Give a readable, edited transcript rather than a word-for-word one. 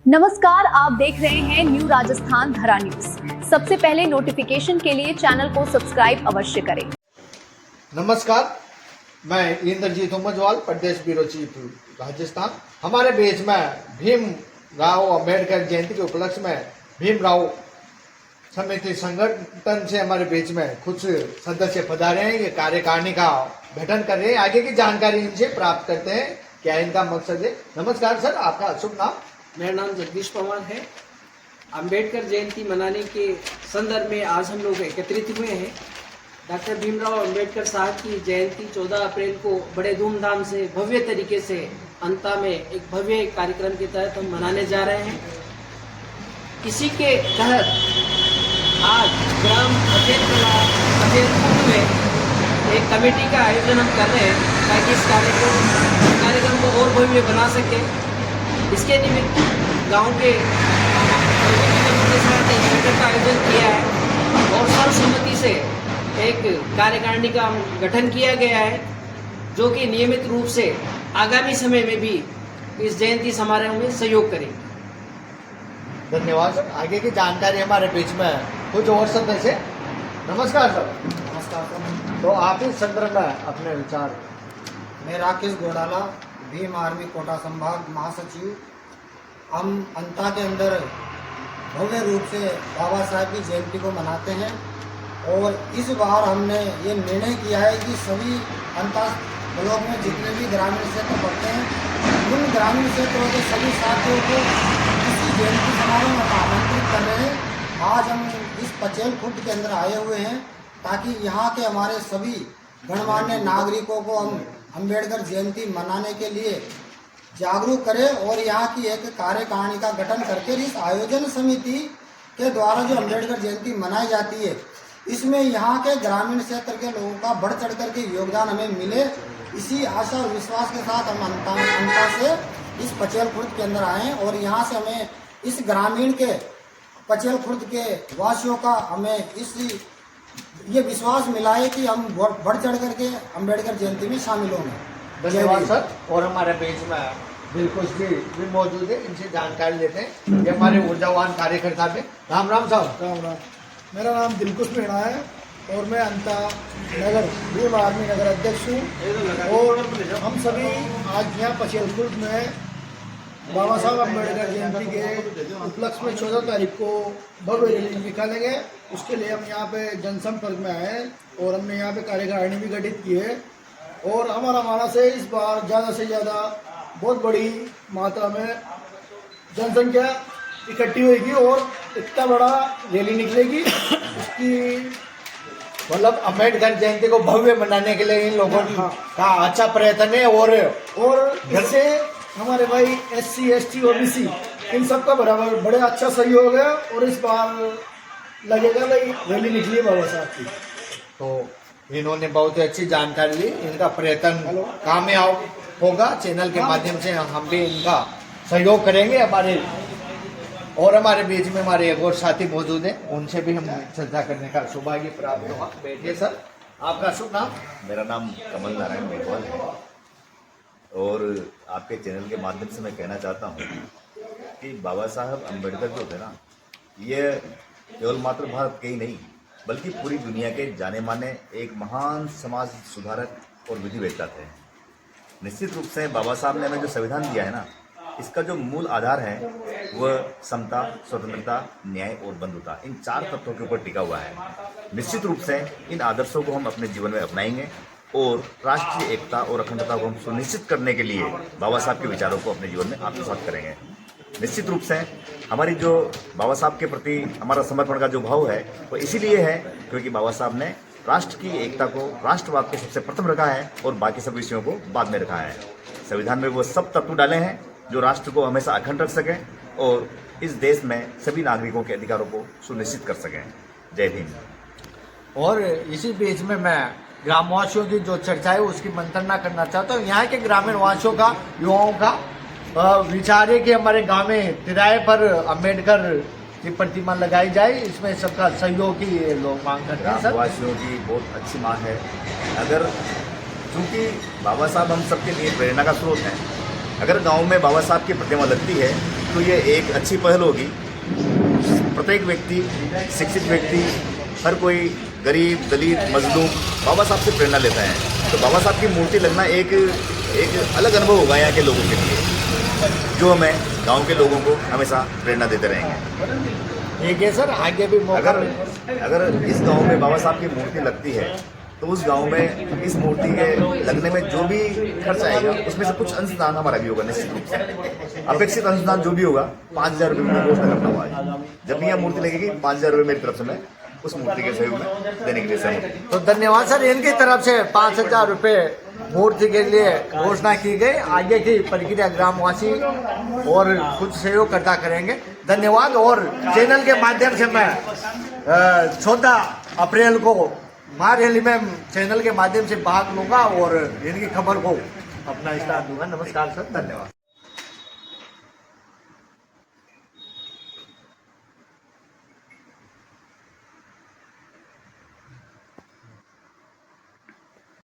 नमस्कार, आप देख रहे हैं न्यू राजस्थान धरा न्यूज। सबसे पहले नोटिफिकेशन के लिए चैनल को सब्सक्राइब अवश्य करें। नमस्कार, मैं इंद्रजीत उमजवाल, प्रदेश ब्यूरो चीफ राजस्थान। हमारे बीच में भीम राव अम्बेडकर जयंती के उपलक्ष्य में भीम राव समिति संगठन से हमारे बीच में कुछ सदस्य पधारे हैं। ये कार्यकारिणी का गठन कर रहे हैं। आगे की जानकारी इनसे प्राप्त करते हैं, क्या इनका मकसद है। नमस्कार सर, आपका शुभ नाम? मेरा नाम जगदीश पवार है। अंबेडकर जयंती मनाने के संदर्भ में आज हम लोग एकत्रित हुए हैं। डॉक्टर भीमराव अंबेडकर साहब की जयंती 14 अप्रैल को बड़े धूमधाम से भव्य तरीके से अंता में एक भव्य कार्यक्रम के तहत हम मनाने जा रहे हैं। इसी के तहत आज ग्राम अफेरपुर में एक कमेटी का आयोजन हम कर रहे हैं ताकि इस कार्यक्रम को और भव्य बना सके। इसके निमित्त गांव के साथ एक बैठक का आयोजन किया है और सर्वसम्मति से एक कार्यकारिणी का गठन किया गया है, जो कि नियमित रूप से आगामी समय में भी इस जयंती समारोह में सहयोग करेंगे। धन्यवाद सर। आगे की जानकारी हमारे बीच में कुछ और सदस्य। नमस्कार सर। नमस्कार सर। तो आप इस संदर्भ में अपने विचार। मैं राकेश घोड़ाला, भीम आर्मी कोटा संभाग महासचिव। हम अंता के अंदर भव्य रूप से बाबा साहब की जयंती को मनाते हैं और इस बार हमने ये निर्णय किया है कि सभी अंता ब्लॉक में जितने भी ग्रामीण क्षेत्र पड़ते हैं उन ग्रामीण क्षेत्रों के सभी साथियों को इसी जयंती समारोह में आमंत्रित कर रहे हैं। आज हम इस पचेल खुर्द के अंदर आए हुए हैं ताकि यहाँ के हमारे सभी गणमान्य नागरिकों को हम अंबेडकर जयंती मनाने के लिए जागरूक करें और यहाँ की एक कार्यकारिणी का गठन करके इस आयोजन समिति के द्वारा जो अंबेडकर जयंती मनाई जाती है इसमें यहाँ के ग्रामीण क्षेत्र के लोगों का बढ़ चढ़ करके योगदान हमें मिले। इसी आशा और विश्वास के साथ हम अंता से इस पचेल खुर्द के अंदर आए और यहाँ से हमें इस ग्रामीण के पचेल खुर्द के वासियों का हमें ये विश्वास मिला है कि हम बढ़ चढ़ करके अंबेडकर जयंती में शामिल होंगे। धन्यवाद सर। और हमारे बीच में दिलकुश जी भी मौजूद है, इनसे जानकारी लेते हैं। ये हमारे ऊर्जावान कार्यकर्ता भी। राम राम साहब। राम राम। मेरा नाम दिलकुश मीणा है और मैं अंता नगर भीम आर्मी नगर अध्यक्ष हूँ। और हम सभी आज यहाँ पचेल खुर्द में बाबा साहब अम्बेडकर जयंती के उपलक्ष्य में 14 तारीख को भव्य रैली निकालेंगे। उसके लिए हम यहाँ पे जनसंपर्क में आए और हमने यहाँ पे कार्यकारिणी भी गठित की है और हमारा मानस है इस बार ज़्यादा से ज़्यादा बहुत बड़ी मात्रा में जनसंख्या इकट्ठी होगी और इतना बड़ा रैली निकलेगी। उसकी मतलब अम्बेडकर जयंती को भव्य मनाने के लिए इन लोगों का अच्छा प्रयत्न है और इससे हमारे भाई SC ST OBC इन सब का बराबर बड़े अच्छा सहयोग है और इस बार लगेगा भाई रैली निकली बाबा साहब की। तो इन्होंने बहुत ही अच्छी जानकारी ली। इनका प्रयत्न कामयाब होगा। चैनल के माध्यम से हम भी इनका सहयोग करेंगे। हमारे बीच में हमारे एक और साथी मौजूद हैं, उनसे भी हम चर्चा करने का सौभाग्य प्राप्त हुआ। बैठिए सर, आपका शुभ नाम? मेरा नाम कमल नारायण मेघवाल है और आपके चैनल के माध्यम से मैं कहना चाहता हूँ कि बाबा साहब अम्बेडकर जो थे ना, ये केवल मात्र भारत के ही नहीं बल्कि पूरी दुनिया के जाने माने एक महान समाज सुधारक और विधिवेत्ता थे। निश्चित रूप से बाबा साहब ने हमें जो संविधान दिया है ना, इसका जो मूल आधार है वह समता, स्वतंत्रता, न्याय और बंधुता, इन 4 तत्वों के ऊपर टिका हुआ है। निश्चित रूप से इन आदर्शों को हम अपने जीवन में अपनाएंगे और राष्ट्रीय एकता और अखंडता को हम सुनिश्चित करने के लिए बाबा साहब के विचारों को अपने जीवन में आत्मसात करेंगे। निश्चित रूप से हमारी जो बाबा साहब के प्रति हमारा समर्पण का जो भाव है वो इसीलिए है क्योंकि बाबा साहब ने राष्ट्र की एकता को, राष्ट्रवाद को सबसे प्रथम रखा है और बाकी सब विषयों को बाद में रखा है। संविधान में वो सब तत्व डाले हैं जो राष्ट्र को हमेशा अखंड रख सकें और इस देश में सभी नागरिकों के अधिकारों को सुनिश्चित कर सकें। जय भीम। और इसी बीच में मैं ग्रामवासियों की जो चर्चा है उसकी मंत्रणा करना चाहता हूँ। यहाँ के ग्रामीण वासियों का, युवाओं का विचार है कि हमारे गांव में तिराए पर अम्बेडकर की प्रतिमा लगाई जाए। इसमें सबका सहयोग की लोग मांग करते हैं। ग्रामवासियों की बहुत अच्छी मांग है। अगर चूँकि बाबा साहब हम सबके लिए प्रेरणा का स्रोत हैं, अगर गांव में बाबा साहब की प्रतिमा लगती है तो ये एक अच्छी पहल होगी। प्रत्येक व्यक्ति, शिक्षित व्यक्ति, हर कोई गरीब, दलित, मजलूम बाबा साहब से प्रेरणा लेता है। तो बाबा साहब की मूर्ति लगना एक अलग अनुभव होगा यहाँ के लोगों के लिए, जो हमें गांव के लोगों को हमेशा प्रेरणा देते रहेंगे। ठीक है सर, आगे भी मौका अगर इस गांव में बाबा साहब की मूर्ति लगती है तो उस गांव में इस मूर्ति के लगने में जो भी खर्च आएगा उसमें से कुछ अंशदान हमारा भी होगा निश्चित रूप से। अपेक्षित अंशदान जो भी होगा 5,000 रुपये में घोषणा करना हुआ है। जब भी यह मूर्ति लगेगी 5,000 रुपये मेरी तरफ से मैं उस मूर्ति के सहयोग में देने के लिए सहमत हूं। तो धन्यवाद सर, इनकी तरफ से 5,000 रुपये मूर्ति के लिए घोषणा की गई। आगे की प्रक्रिया ग्रामवासी और कुछ सहयोग करता करेंगे। धन्यवाद। और चैनल के माध्यम से मैं 14 अप्रैल को महारैली में चैनल के माध्यम से भाग लूंगा और इनकी खबर को अपना स्टार दूंगा। नमस्कार सर, धन्यवाद।